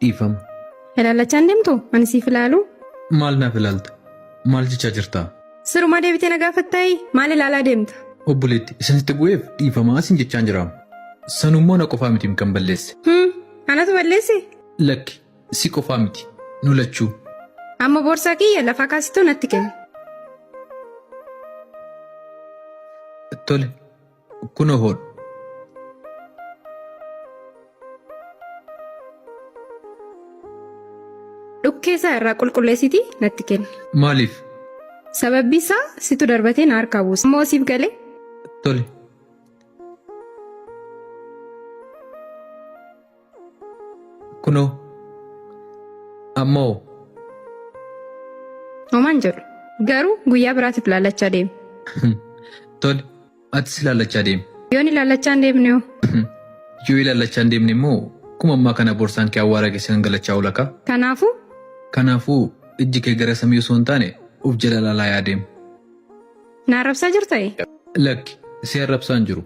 dhiifama. Ilaalachaan deemtu ani siif ilaalu. Maal naaf ilaalta? Maal jechaa jirtaa? Sirumaa deebitee na gaafattaayi maal ilaalaa deemta? Obboleetti isinitti bu'eef dhiifamaa isin jechaan jiraam. Sanummoo na qofaa miti kan balleesse. Anatu balleesse? Lakki si qofaa miti nu lachuu. Amma boorsaa kiyya lafa kaasituu natti kenni. Tole kunoo hoodhu. Dhukkeessaa irraa qulqulleessiti natti kenni. Maaliif? Sababbi isaa situ darbatee na harkaa buusa. Ammoo siif galee? Tole. Kunoo. Ammoo. Homaan jedhu. Garuu guyyaa biraatiif laallachaa deemi. Tole. Atis ilaallachaa deemi. Yoon ilaallachaa hin deemne hoo? Yoo ilaallachaa hin deemne immoo kuma ammaa kana boorsaan kee awwaara keessa gangalachaa oolaka. Kanaafuu ijji kee gara samii osoo hin taane of jala laalaa yaadeemu. Na arrabsaa jirta'e? Lakki si arrabsaa hin jiru.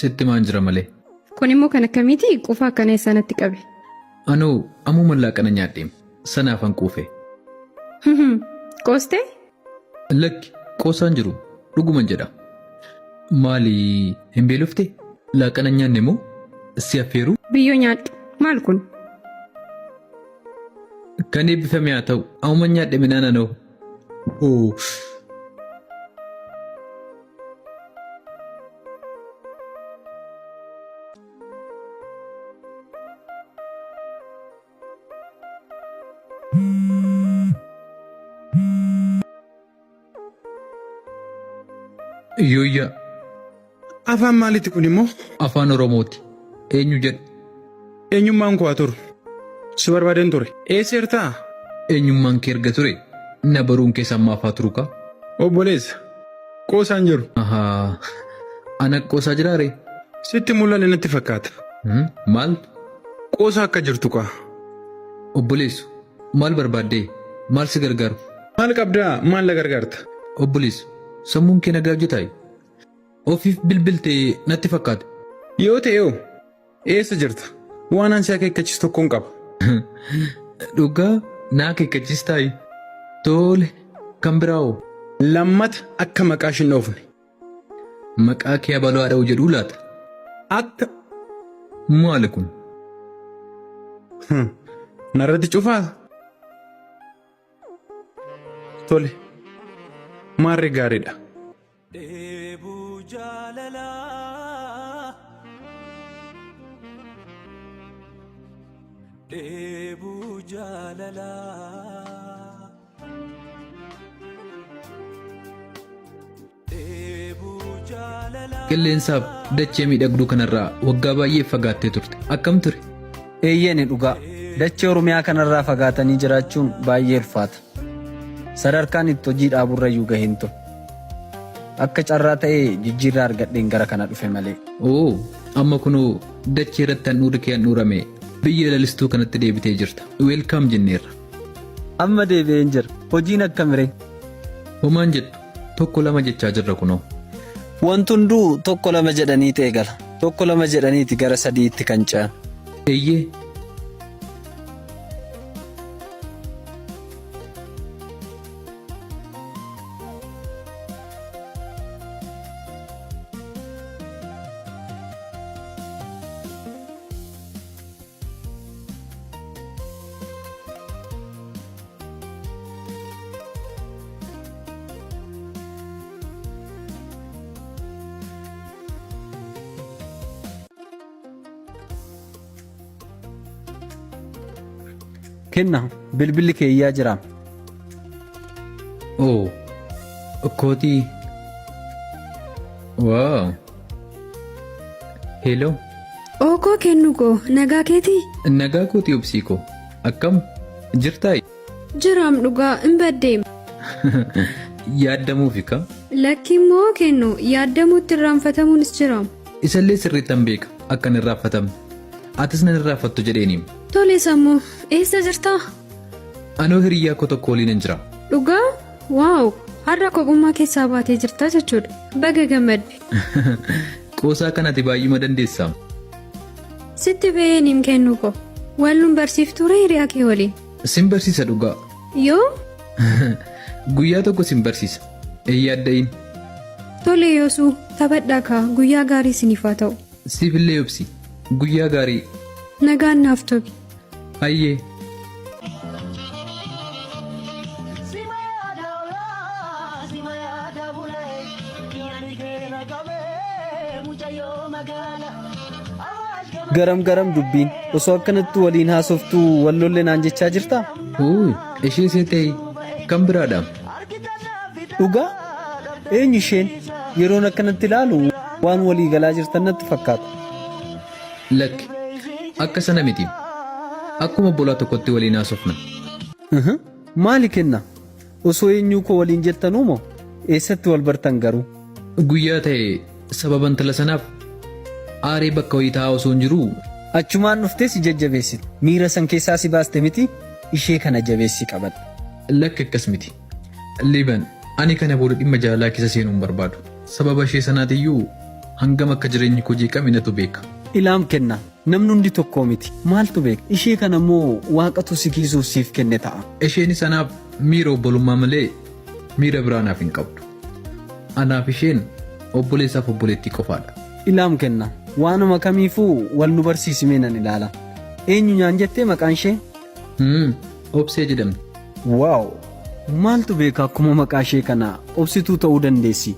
Sitti maan jira malee. Kun immoo kan akkamiiti quufaa akkana eessaanatti qabe? Anoo ammoo mallaaqana nyaadheem. Sanaafan quufe. Qoostee? Lakki qoosaan jiru dhuguman jedha. Maali hin beelofte? Laaqana nyaanne moo si affeeru? Biyyoo nyaadhu. Maal kun? Kan eebbifame haa ta'u amma nyaadhe midhaan anoo. Yooyyaa. Afaan maaliiti kun immoo? Afaan Oromooti. Eenyu jedhu? Eenyummaan koo haa turu. Si barbaadeen ture. Eessa jirtaa? Eenyummaan kee erga ture na baruun keessa ammaa fa'aa turu kaa? Obboleessa. Qoosaan jiru. Ana qoosaa jiraare? Sitti mul'anne natti fakkaata. Maal? Qoosaa akka jirtu kaa. Obboleessu maal barbaaddee? Maal si gargaaru? Maal qabdaa? Maal na gargaarta? Obboleessu sammuun kee nagaa hojjetaayi. Ofiif bilbiltee natti fakkaate. Yoo ta'eoo eessa jirta? Waan ansi akeekkachiis tokkoon qaba. Dhugaa na akeekkachiistaayi. Tole kan biraawoo? Lammata akka maqaa hin dhoofne. Maqaa kee abaloo haadha'u jedhuu laata? Akka. Maali kun? Narratti cufaa? Tole. Maarri gaariidha. Qilleensaaf dachee miidhagduu kanarraa waggaa baay'ee fagaattee turte. Akkam ture? Eeyyeen dhugaa. Dachee Oromiyaa kanarraa fagaatanii jiraachuun baay'ee ulfaata. Sadarkaan itti hojii dhaaburrayyuu gaheen ture. Akka carraa ta'ee jijjiirraa argadheen gara kana dhufe malee. Amma kunoo dachee irratti handhuurri kee handhuurame biyya lalistuu kanatti deebitee jirta. Weelkaam jenneerra. Amma deebi'een jira. Hojiin akka miree. Homaan jedhu tokko lama jechaa jirra kunoo. Wanti hunduu tokko lama jedhanii eegala. Tokko lama jedhaniiti gara sadiitti kan ce'an. Eeyyee. Kenna bilbilli kee iyyaa jiraam. Kootii. Waaw. Hello. Ookoo kennu koo nagaa keetii? Nagaa kootii obsii koo. Akkam jirtaa? Jiraam dhugaa hin baddeem. Yaaddamuufi ka? Lakki immoo kennu yaaddamuutti irraanfatamuunis jiraam. Isallee sirriittan beeka akkan irraanfatamne. Atis nan irraanfattu jedheeniim. Tole sammuu eessa jirtaa? Anoo hiriyyaa koo tokko waliin hin jira. Dhugaa? Waaw! Har'a kophummaa keessaa baatee jirtaa jechuudha. Baga gammadde. Qoosaa kanatti baay'uma dandeessaa. Sitti ba'een hin kennu ko. Walluun barsiiftuura hiriyaa kee waliin. Sin barsiisa dhugaa. Yoo? Guyyaa tokko sin barsiisa. Eeyyaadda'iin. Tole yoosuu taphadhaa kaa guyyaa gaarii siniif haa ta'u. Siifillee obsi. Guyyaa gaarii. Nagaan naaf tobi. Hayyee. Garam dubbiin osoo akkanatti waliin haasoftuu wallollee naan jechaa jirtaa? Ishee seetee kan biraadha. Dhugaa? Eenyu isheen? Yeroon akkanatti ilaalu waan walii galaa jirtan natti fakkaata. Lakki akka sana miti. Akkuma bolaa tokkotti waliin haasofna. Maali kenna? Osoo eenyuu koo waliin jettanuu moo eessatti wal bartan garuu? Guyyaa ta'e sababa intala sanaaf aaree bakka wayii taa'aa osoo hin jiruu. Achumaan dhuftee si jajjabeessite. Miira san keessaa si baaste miti ishee kana jabeessi qabadha. Lakki akkas miti. Liban ani kana booda dhimma jaalalaa keessa seenuu hin barbaadu. Sababa ishee sanaatiyyuu hangam akka jireenyi koo jeeqame natu beeka. Ilaam kenna namni hundi tokkoo miti maaltu beeka ishee kana immoo waaqatu si kiisuuf siif kenne ta'a. Isheen sanaaf miira obbolummaa malee miira biraa naaf hin qabdu. Anaaf isheen obboleessaaf obboleettii qofaadha. Ilaam kenna waanuma kamiifuu wal nu barsiisimee nan ilaala. Eenyu nyaan jettee maqaan ishee? Obsee jedhamti. Waaw maaltu beeka akkuma maqaa ishee kana obsituu ta'uu dandeessi.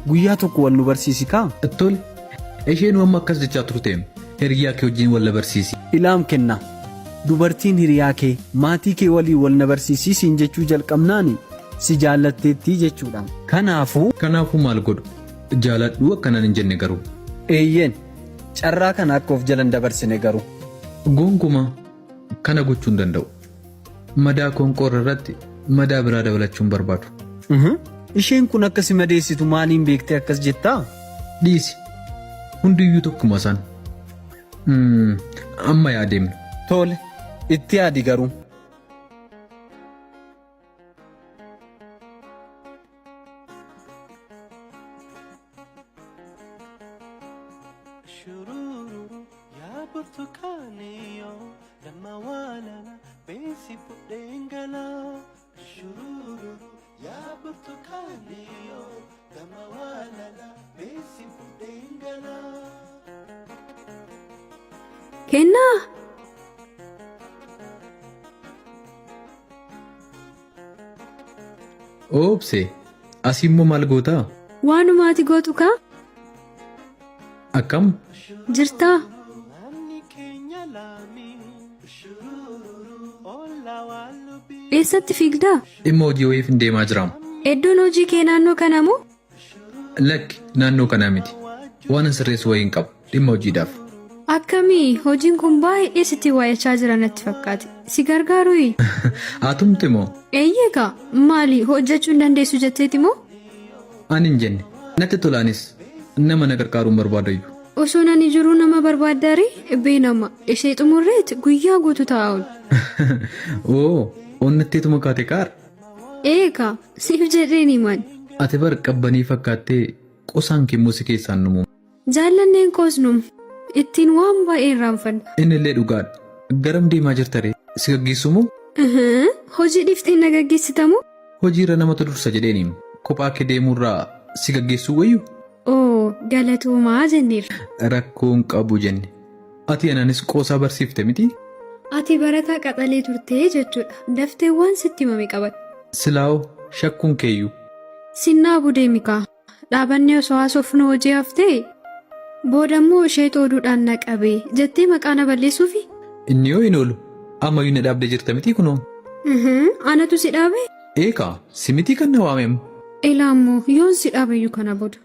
Guyyaa tokko wal nu barsiisi kaa? Tole. Isheen amma akkas jechaa turte hiriyaa kee wajjin wal na barsiisi. Ilaam kenna dubartiin hiriyaa kee maatii kee waliin wal na barsiisiin jechuu jalqabnaani si jaallatteettii jechuudha. Kanaafuu maal godhu? Jaaladhu akkanaan hin jenne garuu. Eeyyeen carraa kana akka of jalan dabarsine garuu. Gonkumaa kana gochuu hin danda'u. Madaa konqoorra irratti madaa biraa dabalachuun barbaadu. Isheen kun akka si madeessitu maaliin beektee akkas jettaa? Dhiisi. Hundiyyuu tokkuma isaan. Amma yaadeemna. Tole itti yaadi garuu. Kennaa. Obsee asii immoo maal gootaa? Waanuma ati gootu kaa? Akkam? Jirtaa? Eessatti fiigdaa? Dhimma hojii wayiif hin deemaa jiraam. Iddoon hojii kee naannoo kana moo? Lakki naannoo kanaa miti. Waan sirreessu wayii hin qabu dhimma hojiidhaaf. Akkamii hojiin kun baay'ee sitti waayachaa jira natti fakkaate. Si gargaaruu? Atumte moo? Eeyyeegaa maali hojjechuu hin dandeessu jetteeti moo? Ani hin jenne. Natti tolaanis nama na gargaaruun barbaadayyuu. Osoo nani jiruu nama barbaaddaarii beenama ishee xumurreet guyyaa guutuu taa'uun. Onnatteetuma kaate qaar. Eegaa siif jedheen himan. Ati bar qabbanii fakkaattee qosaan kimmuu si keessaan numu. Jaallanneen koosnum ittiin waan baay'ee irraanfanna. Inni illee dhugaadha. Garam deemaa jirtare si gaggeessu moo? Hojii dhiifteen na gaggeessitamu? Hojiirra namatu dursa jedheeniim. Kophaa kee deemuurraa si gaggeessuu wayyu? Galatuumaa jenneerra. Rakkoon qabu jenne. Ati anaanis qoosaa barsiifte miti? Ati barataa qaxalee turtee jechuudha. Daftee waan sitti himame qabatte. Silaa'oo shakkuun keeyyuu. Sinnaa budeemikaa. Dhaabannee osoo haasofnu hojii haftee boodammoo ishee xooduudhaan na qabee jettee maqaa na balleessuufi? Inni yoo hin oolu ammayyuu na dhaabdee jirta miti kunoo. Anatu si dhaabe? Eegaa si miti kan na waamemu. Ilaammoo yoon si dhaabayyuu kana booda.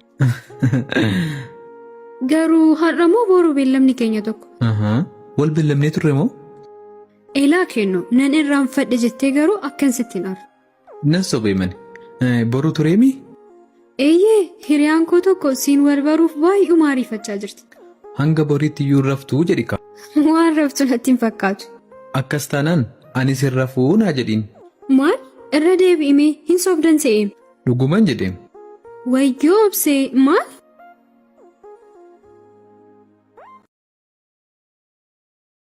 Garuu har'a moo boru beellamni keenya tokko? Wal beellamnee turre moo? Eelaa kennu nan irraanfadhe jettee garuu akkan sitti hin arre. Nan sobee mani. Boru tureemi? Eeyyee hiriyaan koo tokko siin wal baruuf baay'ee maariifachaa jirti. Hanga boriitti iyyuu raftuu jedhi kaa. Waan raftu natti hin fakkaatu. Akkas taanaan anis hin rafuu naa jedhiin. Maal? Irra deebi'imee hin sobdan se'eem. Dhuguman jedheem. Wayyoo obsee maal?